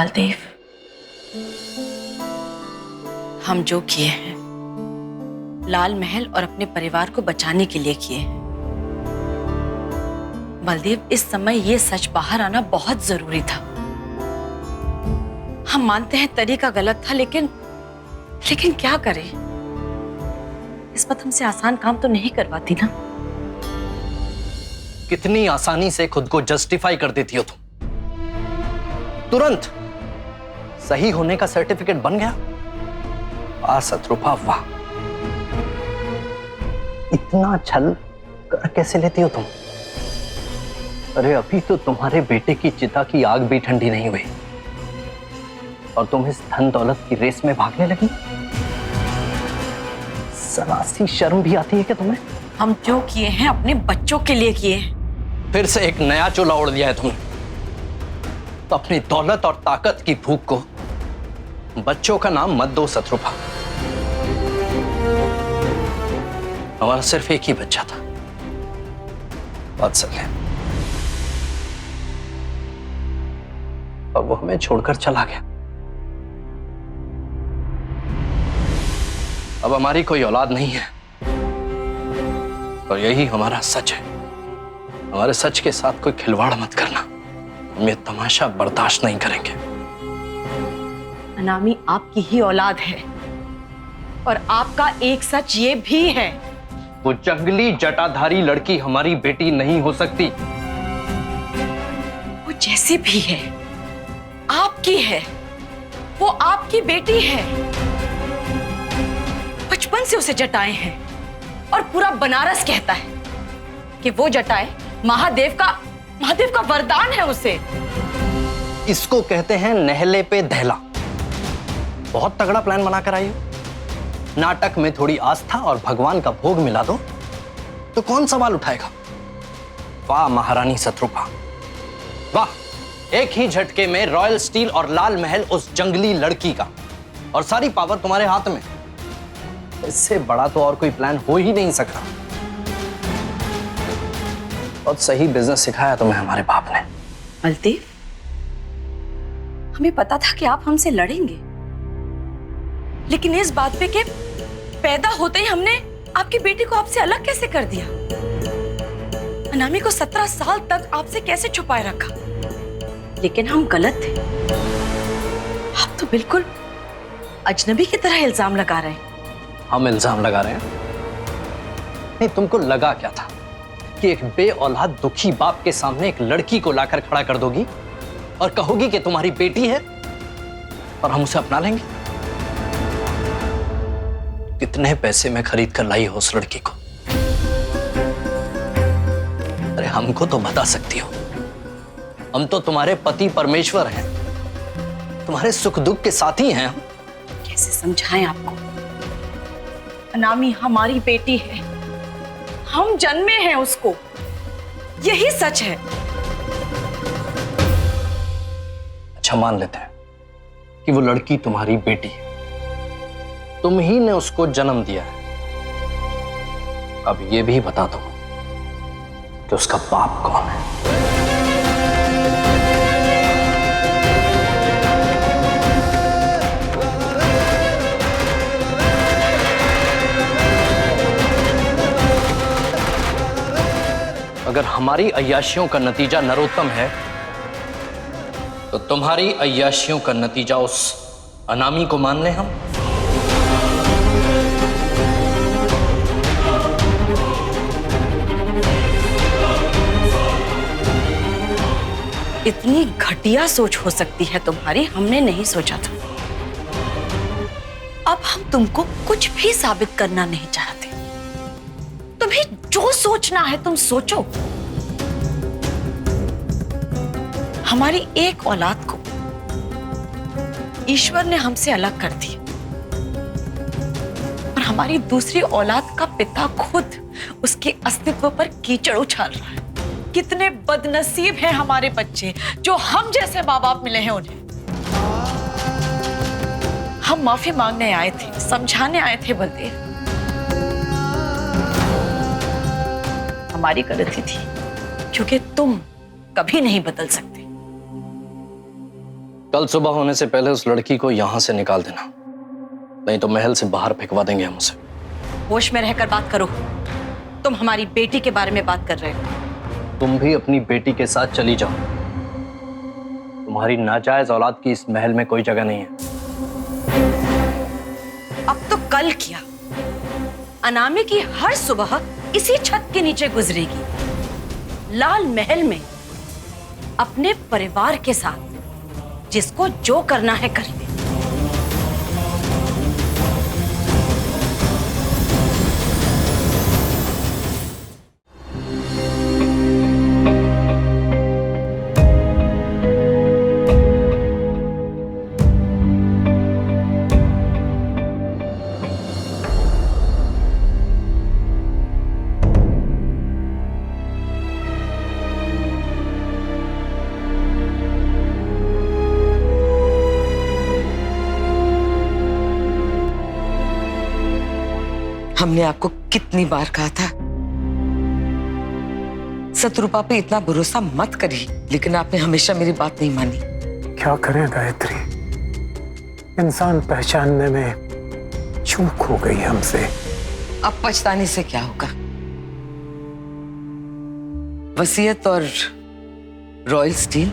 मालदेव, हम जो किए हैं लाल महल और अपने परिवार को बचाने के लिए किए हैं। मालदेव, इस समय ये सच बाहर आना बहुत जरूरी था। हम मानते हैं तरीका गलत था, लेकिन क्या करें? इस बात हमसे आसान काम तो नहीं करवाती ना। कितनी आसानी से खुद को जस्टिफाई कर देती हो तुम। तुरंत सही होने का सर्टिफिकेट बन गया। वाह शत्रुपा, वाह। इतना छल कर कैसे लेती हो तुम? अरे अभी तो तुम्हारे बेटे की चिता की आग भी ठंडी नहीं हुई और तुम इस धन दौलत की रेस में भागने लगी। सरासी शर्म भी आती है क्या तुम्हें? हम जो किए हैं अपने बच्चों के लिए किए हैं। फिर से एक नया चूल्हा ओढ़ लिया है तुमने। तो अपनी दौलत और ताकत की भूख को बच्चों का नाम मत दो शत्रुपा। हमारा सिर्फ एक ही बच्चा था, वात्सल्य, और वो हमें छोड़कर चला गया। अब हमारी कोई औलाद नहीं है और यही हमारा सच है। हमारे सच के साथ कोई खिलवाड़ मत करना। हम ये तमाशा बर्दाश्त नहीं करेंगे। अनामी आपकी ही औलाद है और आपका एक सच ये भी है, वो जंगली जटाधारी लड़की हमारी बेटी नहीं हो सकती। वो जैसी भी है आपकी है, वो आपकी बेटी है। बचपन से उसे जटाए हैं और पूरा बनारस कहता है कि वो जटाए महादेव का वरदान है उसे। इसको कहते हैं नहले पे दहला। बहुत तगड़ा प्लान बनाकर आई हो। नाटक में थोड़ी आस्था और भगवान का भोग मिला दो तो कौन सवाल उठाएगा? वाह महारानी शत्रुपा, वाह। एक ही झटके में रॉयल स्टील और लाल महल उस जंगली लड़की का, और सारी पावर तुम्हारे हाथ में। इससे बड़ा तो और कोई प्लान हो ही नहीं सकता। बहुत सही बिजनेस सिखाया तुम्हें हमारे बाप ने। मालदेव, हमें पता था कि आप हमसे लड़ेंगे, लेकिन इस बात पे कि पैदा होते ही हमने आपकी बेटी को आपसे अलग कैसे कर दिया। अनामी को 17 साल तक आपसे कैसे छुपाए रखा। लेकिन हम गलत थे। आप तो बिल्कुल अजनबी की तरह इल्जाम लगा रहे हैं। हम इल्जाम लगा रहे हैं? नहीं, तुमको लगा क्या था कि एक बे औलाद दुखी बाप के सामने एक लड़की को लाकर खड़ा कर दोगी और कहोगी कि तुम्हारी बेटी है और हम उसे अपना लेंगे? कितने पैसे में खरीद कर लाई हो उस लड़की को? अरे हमको तो बता सकती हो। हम तो तुम्हारे पति परमेश्वर हैं, तुम्हारे सुख दुख के साथी हैं। हम कैसे समझाएं आपको? अनामी हमारी बेटी है, हम जन्मे हैं उसको, यही सच है। अच्छा, मान लेते हैं कि वो लड़की तुम्हारी बेटी है, तुम ही ने उसको जन्म दिया है। अब ये भी बता दो कि उसका बाप कौन है। अगर हमारी अय्याशियों का नतीजा नरोत्तम है तो तुम्हारी अय्याशियों का नतीजा उस अनामी को मान लें हम। इतनी घटिया सोच हो सकती है तुम्हारी, हमने नहीं सोचा था। अब हम तुमको कुछ भी साबित करना नहीं चाहते। तुम्हें जो सोचना है तुम सोचो। हमारी एक औलाद को ईश्वर ने हमसे अलग कर दिया और हमारी दूसरी औलाद का पिता खुद उसके अस्तित्व पर कीचड़ उछाल रहा है। कितने बदनसीब हैं हमारे बच्चे जो हम जैसे माँ बाप मिले हैं उन्हें। हम माफी मांगने आए थे, समझाने आए थे बलदेव। हमारी गलती थी क्योंकि तुम कभी नहीं बदल सकते। कल सुबह होने से पहले उस लड़की को यहां से निकाल देना, नहीं तो महल से बाहर फेंकवा देंगे हम उसे। होश में रहकर बात करो। तुम हमारी बेटी के बारे में बात कर रहे हो। तुम भी अपनी बेटी के साथ चली जाओ। तुम्हारी नाजायज औलाद की इस महल में कोई जगह नहीं है। अब तो कल किया। अनामी की हर सुबह इसी छत के नीचे गुजरेगी, लाल महल में अपने परिवार के साथ, जिसको जो करना है कर ले। हमने आपको कितनी बार कहा था शत्रुपा पे इतना भरोसा मत करिए, लेकिन आपने हमेशा मेरी बात नहीं मानी। क्या करें गायत्री, इंसान पहचानने में चूक हो गई हमसे। अब पछताने से क्या होगा? वसीयत और रॉयल स्टील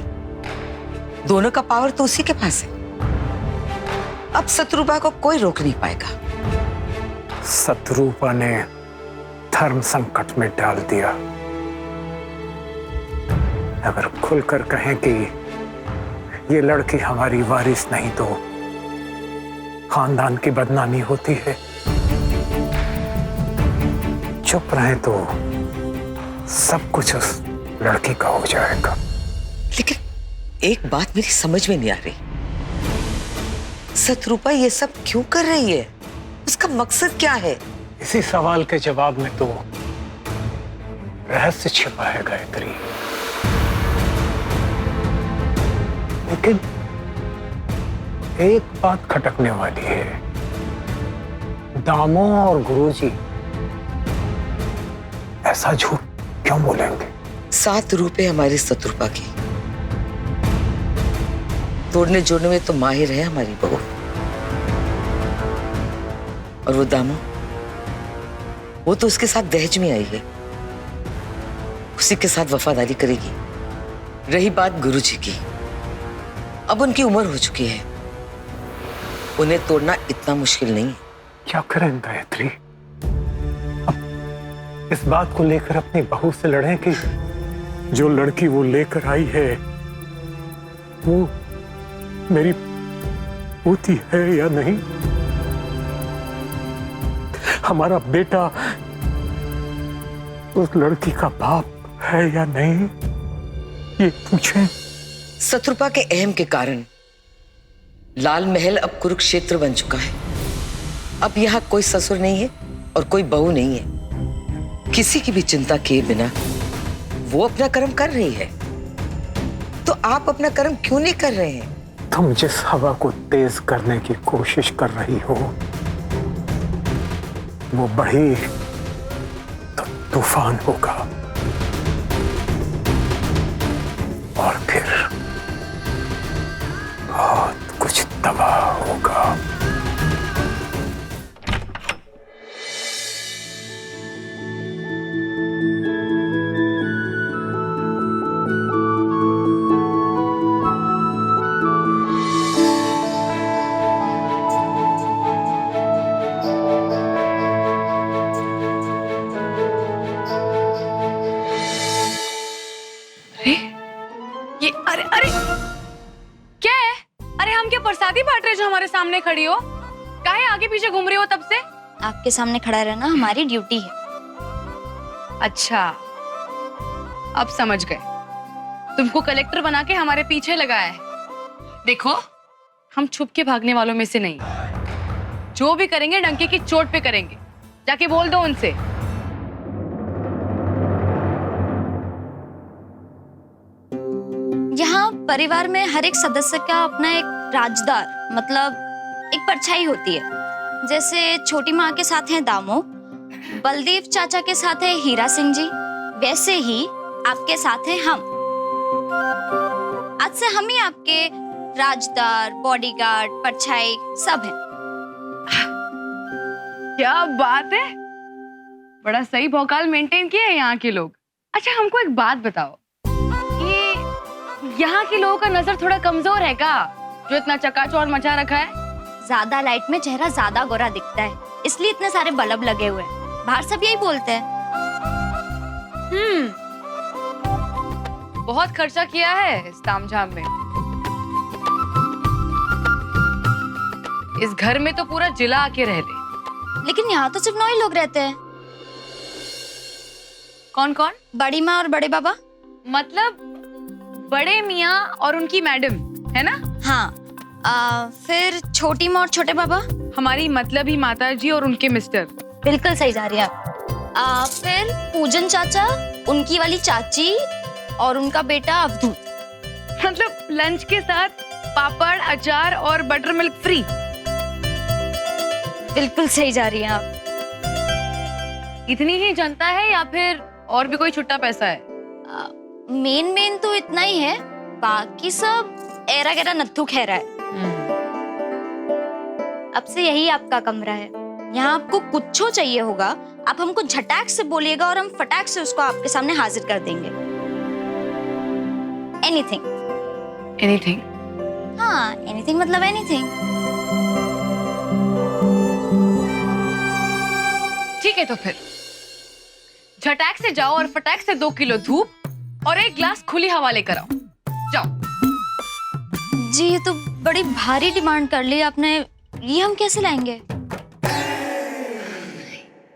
दोनों का पावर तो उसी के पास है। अब शत्रुपा को कोई रोक नहीं पाएगा। शत्रुपा ने धर्म संकट में डाल दिया। अगर खुलकर कहें कि ये लड़की हमारी वारिस नहीं तो खानदान की बदनामी होती है, चुप रहे तो सब कुछ उस लड़की का हो जाएगा। लेकिन एक बात मेरी समझ में नहीं आ रही, शत्रुपा ये सब क्यों कर रही है? उसका मकसद क्या है? इसी सवाल के जवाब में तो रहस्य छिपा है गायत्री। लेकिन एक बात खटकने वाली है, दामो और गुरुजी ऐसा झूठ क्यों बोलेंगे? 7 रुपए हमारे शत्रुपा की, तोड़ने जोड़ने में तो माहिर है हमारी बहू। और वो दामो, वो तो उसके साथ दहेज में आई है, उसी के साथ वफादारी करेगी। रही बात गुरुजी की, अब उनकी उम्र हो चुकी है, उन्हें तोड़ना इतना मुश्किल नहीं है। क्या करें गायत्री, अब इस बात को लेकर अपनी बहू से लड़ें कि जो लड़की वो लेकर आई है वो मेरी पोती है या नहीं, हमारा बेटा उस लड़की का बाप है या नहीं, ये पूछें। शत्रुपा के अहम के कारण लाल महल अब कुरुक्षेत्र बन चुका है। अब यहाँ कोई ससुर नहीं है और कोई बहू नहीं है। किसी की भी चिंता किए बिना वो अपना कर्म कर रही है, तो आप अपना कर्म क्यों नहीं कर रहे हैं? तुम जिस हवा को तेज करने की कोशिश कर रही हो वो बढ़ी तो तूफान होगा और फिर बहुत कुछ तबाह होगा। अरे अरे क्या है? अरे हम क्या प्रसादी बांट रहे जो हमारे सामने खड़ी हो? काहे आगे पीछे घूम रही हो तब से? आपके सामने खड़ा रहना हमारी ड्यूटी है। अच्छा, अब समझ गए। तुमको कलेक्टर बना के हमारे पीछे लगाया है। देखो, हम छुप के भागने वालों में से नहीं। जो भी करेंगे डंके की चोट पे करेंगे। जाके बोल दो उनसे। यहाँ परिवार में हर एक सदस्य का अपना एक राजदार, मतलब एक परछाई होती है। जैसे छोटी माँ के साथ हैं दामो, बलदेव चाचा के साथ है हीरा सिंह जी, वैसे ही आपके साथ हैं हम। आज से हम ही आपके राजदार, बॉडीगार्ड, परछाई सब है। क्या बात है, बड़ा सही भौकाल मेंटेन किया है यहाँ के लोग। अच्छा हमको एक बात बताओ, ये यहाँ के लोगों का नजर थोड़ा कमजोर है क्या, जो इतना चकाचौंध मचा रखा है? ज्यादा लाइट में चेहरा ज्यादा गोरा दिखता है, इसलिए इतने सारे बल्ब लगे हुए हैं। बाहर सब यही बोलते हैं। बहुत खर्चा किया है इस तामझाम में। इस घर में तो पूरा जिला आके रह ले। लेकिन यहाँ तो सिर्फ 9 ही लोग रहते हैं। कौन कौन? बड़ी माँ और बड़े बाबा। मतलब बड़े मियाँ और उनकी मैडम, है ना? हाँ। फिर छोटी माँ और छोटे बाबा। हमारी मतलब ही माता जी और उनके मिस्टर। बिल्कुल सही जा रही है आप। फिर पूजन चाचा, उनकी वाली चाची और उनका बेटा अवधूत। मतलब लंच के साथ पापड़, अचार और बटर मिल्क फ्री। बिल्कुल सही जा रही हैं आप। इतनी ही जनता है या फिर और भी कोई छुट्टा पैसा है? मेन तो इतना ही है, बाकी सब एरा गैरा नत्थू खैरा है। अब से यही आपका कमरा है। यहाँ आपको कुछ चाहिए होगा, आप हमको झटाक से बोलिएगा और हम फटाक से उसको आपके सामने हाजिर कर देंगे। एनीथिंग। एनीथिंग? हाँ, एनीथिंग मतलब एनीथिंग। ठीक है तो फिर झटाक से जाओ और फटाक से 2 किलो धूप और 1 ग्लास खुली हवा लेकर आओ। जाओ। जी ये तो बड़ी भारी डिमांड कर ली आपने, ये हम कैसे लाएंगे?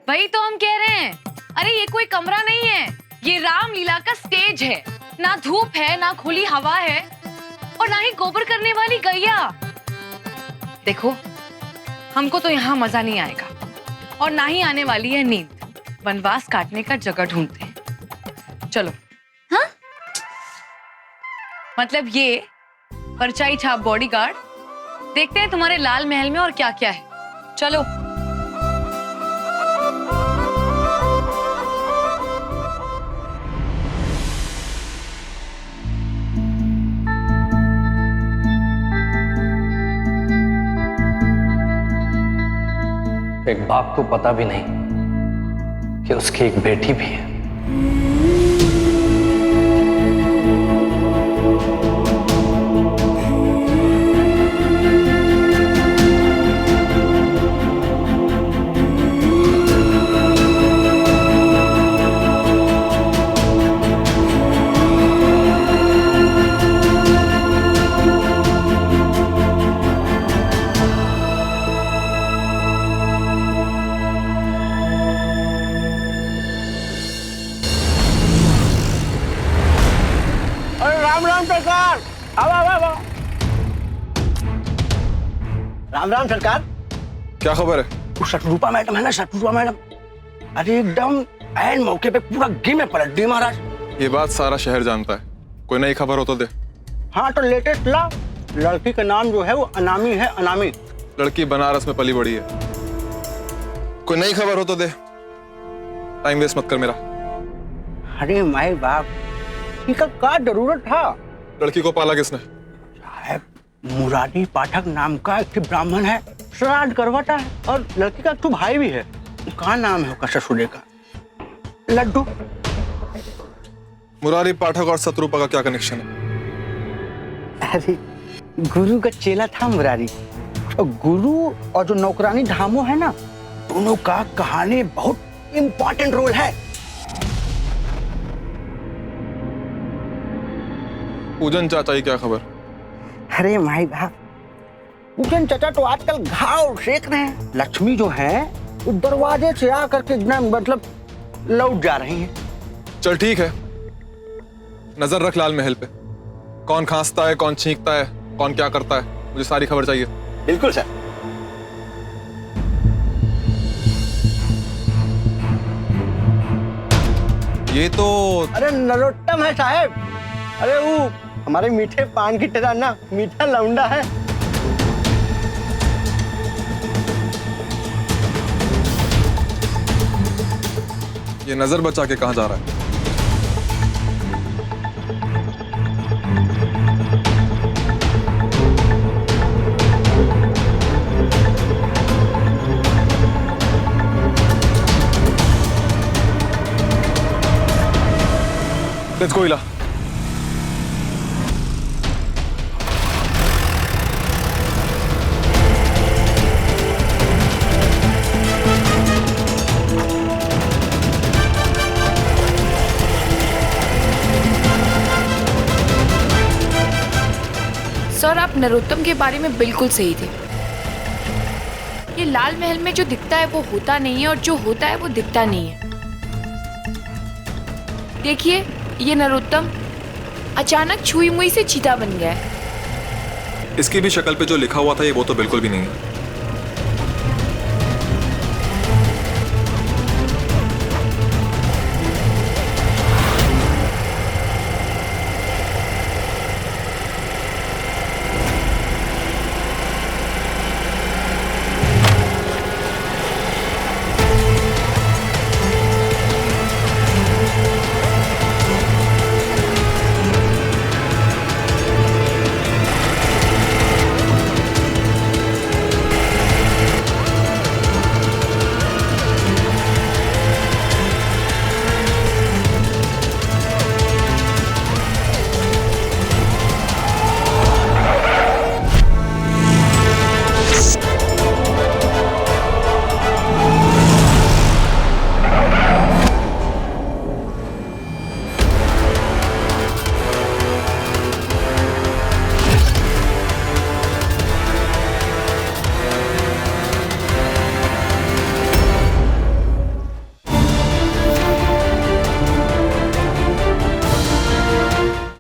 वही तो हम कह रहे हैं। अरे ये कोई कमरा नहीं है, ये रामलीला का स्टेज है। ना धूप है, ना खुली हवा है और ना ही गोबर करने वाली गैया। देखो हमको तो यहाँ मजा नहीं आएगा और ना ही आने वाली है नींद। वनवास काटने का जगह ढूंढते हैं। चलो। हाँ? मतलब ये परछाई छाप बॉडीगार्ड, देखते हैं तुम्हारे लाल महल में और क्या क्या है। चलो। एक बाप को पता भी नहीं कि उसकी एक बेटी भी है। राम सरकार, आओ। राम सरकार। क्या खबर है? वो शत्रुपा मैडम है ना, शत्रुपा मैडम, अरे एकदम ऐन मौके पे पूरा गेम में पलट दी महाराज। ये बात सारा शहर जानता है, कोई नई खबर हो तो दे। हाँ तो लेटेस्ट ला, लड़की का नाम जो है वो अनामी है, अनामी। लड़की बनारस में पली बड़ी है, कोई नई खबर हो तो दे। टाइम वेस्ट मत कर मेरा। अरे माय बाप, इसका क्या जरूरत था? लड़की को पाला किसने? साहब मुरारी पाठक नाम का एक ब्राह्मण है, श्राद्ध करवाता है और लड़की का तो भाई भी है। कहाँ नाम है उसका ससुरे का? लड्डू। मुरारी पाठक और शत्रुपा का क्या कनेक्शन है? अरे गुरु का चेला था मुरारी, और गुरु और जो नौकरानी धामो है ना, दोनों का कहानी बहुत इंपॉर्टेंट रोल है। पूजन चाचा की क्या खबर? अरे माई बाप, पूजन चाचा तो आजकल घाव सेक रहे हैं। लक्ष्मी जो है वो दरवाजे से आकर के एकदम मतलब लौट जा रही हैं। चल ठीक है, नजर रख लाल महल पे। कौन खांसता है, कौन छींकता है, कौन क्या करता है, मुझे सारी खबर चाहिए। बिल्कुल सर। ये तो अरे नरोत्तम है साहब, अरे वो हमारे मीठे पान की तरह ना मीठा लौंडा है। ये नजर बचा के कहाँ जा रहा है? लेट्स गो इला। सर आप नरोत्तम के बारे में बिल्कुल सही थे। ये लाल महल में जो दिखता है वो होता नहीं है और जो होता है वो दिखता नहीं है। देखिए ये नरोत्तम अचानक छुई मुई से चीता बन गया है। इसकी भी शक्ल पे जो लिखा हुआ था ये वो तो बिल्कुल भी नहीं है।